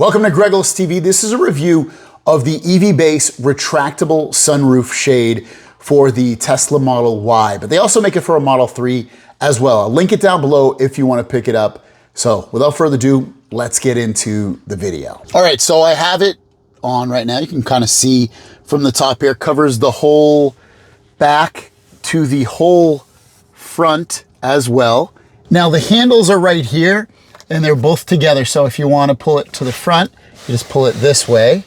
Welcome to Gregos TV. This is a review of the EVBase retractable sunroof shade for the Tesla Model Y, but they also make it for a Model 3 as well. I'll link it down below if you want to pick it up. So without further ado, let's get into the video. All right, so I have it on right now. You can kind of see from the top here, covers the whole back to the whole front as well. Now the handles are right here and they're both together. So if you want to pull it to the front, you just pull it this way.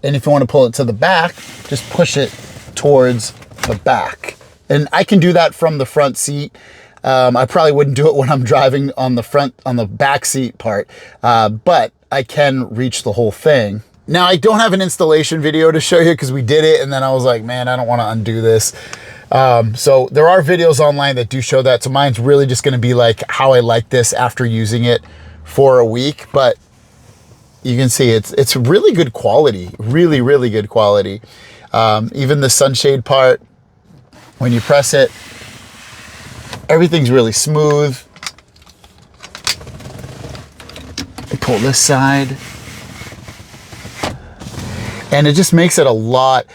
And if you want to pull it to the back, just push it towards the back. And I can do that from the front seat. I probably wouldn't do it when I'm driving on the back seat part, but I can reach the whole thing. Now I don't have an installation video to show you because we did it and then I was like, man, I don't want to undo this. So there are videos online that do show that. So mine's really just going to be like how I like this after using it for a week, but you can see it's really good quality, really, really good quality. Even the sunshade part, when you press it, everything's really smooth. I pull this side and it just makes it a lot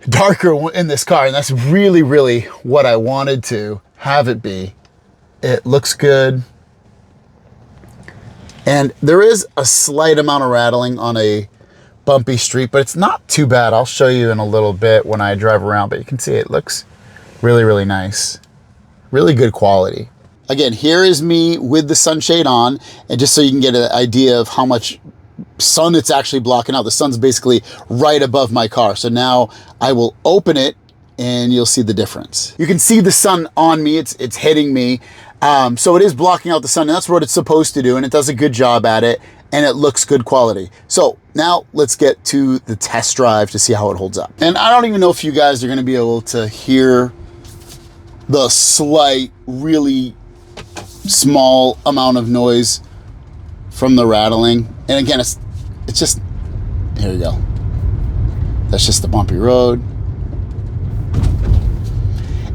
darker in this car, and that's really, really what I wanted to have it be. It looks good. And there is a slight amount of rattling on a bumpy street, but it's not too bad. I'll show you in a little bit when I drive around, but you can see it looks really, really nice. Really good quality. Again, here is me with the sunshade on, and just so you can get an idea of how much sun it's actually blocking out. The sun's basically right above my car. So now I will open it and you'll see the difference. You can see the sun on me, it's hitting me. So it is blocking out the sun, and that's what it's supposed to do, and it does a good job at it, and it looks good quality. So now let's get to the test drive to see how it holds up. And I don't even know if you guys are gonna be able to hear the slight, really small amount of noise from the rattling. And again, it's just, here we go. That's just the bumpy road.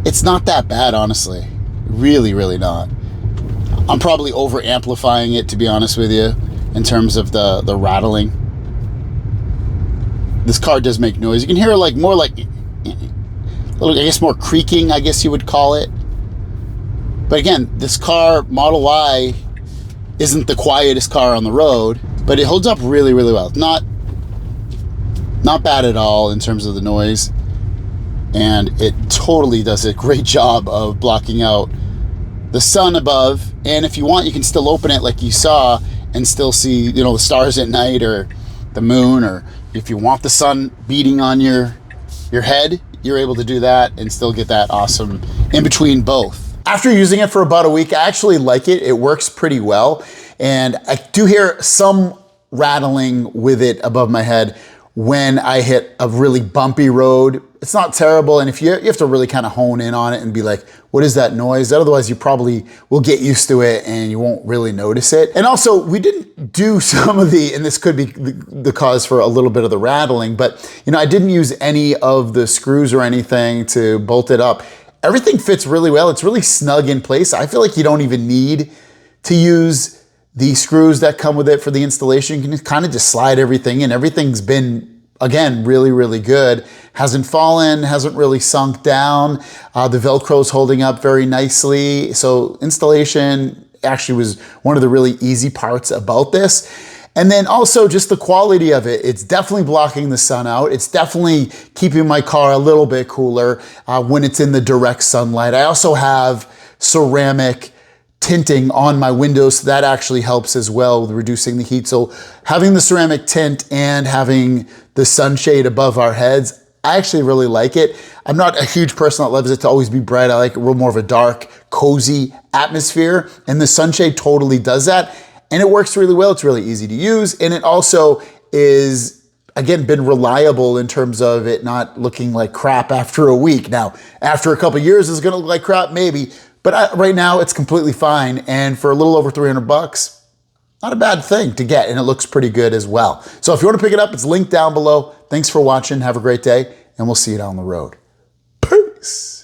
It's not that bad, honestly. Really, really not. I'm probably over amplifying it, to be honest with you, in terms of the rattling. This car does make noise. You can hear like more like, I guess more creaking, I guess you would call it. But again, this car, Model Y, isn't the quietest car on the road, but it holds up really, really well. Not bad at all in terms of the noise. And it totally does a great job of blocking out the sun above. And if you want, you can still open it like you saw and still see, you know, the stars at night or the moon, or if you want the sun beating on your head, you're able to do that and still get that awesome in between both. After using it for about a week, I actually like it. It works pretty well. And I do hear some rattling with it above my head when I hit a really bumpy road. It's not terrible. And if you have to really kind of hone in on it and be like, what is that noise? Otherwise you probably will get used to it and you won't really notice it. And also we didn't do some of and this could be the cause for a little bit of the rattling, but you know, I didn't use any of the screws or anything to bolt it up. Everything fits really well. It's really snug in place. I feel like you don't even need to use the screws that come with it for the installation. You can kind of just slide everything in. Everything's been, again, really, really good. Hasn't fallen, hasn't really sunk down. The Velcro's holding up very nicely. So installation actually was one of the really easy parts about this. And then also just the quality of it. It's definitely blocking the sun out. It's definitely keeping my car a little bit cooler when it's in the direct sunlight. I also have ceramic tinting on my windows, so that actually helps as well with reducing the heat. So having the ceramic tint and having the sunshade above our heads, I actually really like it. I'm not a huge person that loves it to always be bright. I like a little more of a dark, cozy atmosphere, and the sunshade totally does that. And it works really well. It's really easy to use. And it also is, again, been reliable in terms of it not looking like crap after a week. Now, after a couple of years, it's gonna look like crap, maybe. But right now, it's completely fine. And for a little over 300 bucks, not a bad thing to get. And it looks pretty good as well. So if you want to pick it up, it's linked down below. Thanks for watching. Have a great day. And we'll see you down the road. Peace.